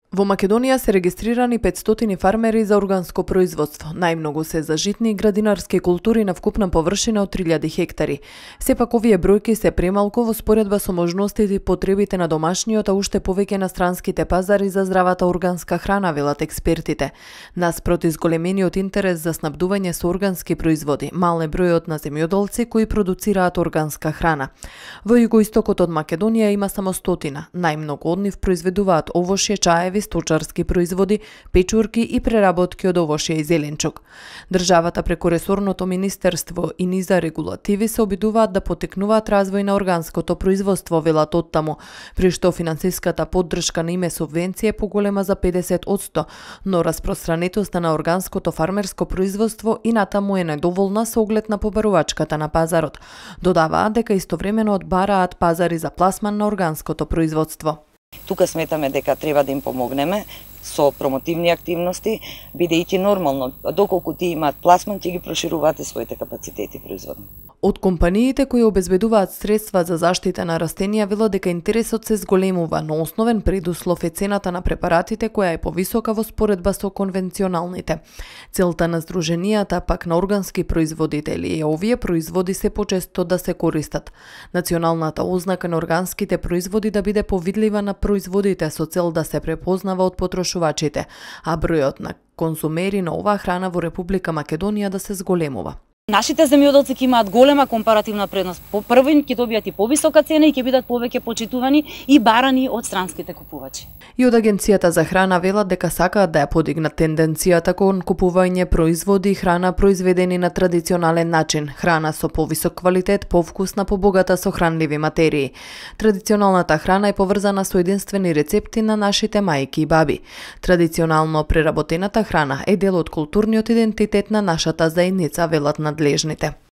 Во Македонија се регистрирани 500 фармери за органско производство. Најмногу се за житни и градинарски култури на вкупна површина од 3000 хектари. Сепак овие бројки се премалку во споредба со можностите и потребите на домашниот, а уште повеќе на странските пазари за здравата органска храна, велат експертите. Наспроти зголемениот интерес за снабдување со органски производи, мал е бројот на земјоделци кои продуцираат органска храна. Во југоистокот од Македонија има само 100, најмногу од нив произведуваат овошје, чаеви, сточарски производи, печурки и преработки од овошје и зеленчук. Државата преку ресорното министерство и низа регулативи се обидуваат да потекнуваат развој на органското производство, велат оттаму, при што финансиската поддршка на име субвенција е поголема за 50%, но распространетоста на органското фармерско производство и натаму е недоволна со оглед на побарувачката на пазарот. Додаваат дека истовремено одбараат пазари за пласман на органското производство. Тука сметаме дека треба да им помогнеме со промотивни активности, бидејќи нормално, доколку тие имаат пласман, ќе ги прошируваат своите капацитети производни. Од компаниите кои обезбедуваат средства за заштита на растенија велат дека интересот се зголемува, но основен предуслов е цената на препаратите која е повисока во споредба со конвенционалните. Целта на здруженијата пак на органски производители е овие производи се почесто да се користат. Националната ознака на органските производи да биде повидлива на производите со цел да се препознава од потрошувачите, а бројот на конзумери на оваа храна во Република Македонија да се зголемува. Нашите земјоделци ќе имаат голема компаративна предност. Прво ќе добијат и повисока цена и ќе бидат повеќе почитувани и барани од странските купувачи. И од Агенцијата за храна велат дека сакаат да ја подигнат тенденцијата кон купување производи и храна произведени на традиционален начин, храна со повисок квалитет, повкусна, побогата со хранливи материи. Традиционалната храна е поврзана со единствени рецепти на нашите мајки и баби. Традиционално преработената храна е дел од културниот идентитет на нашата заедница, велат надлежните.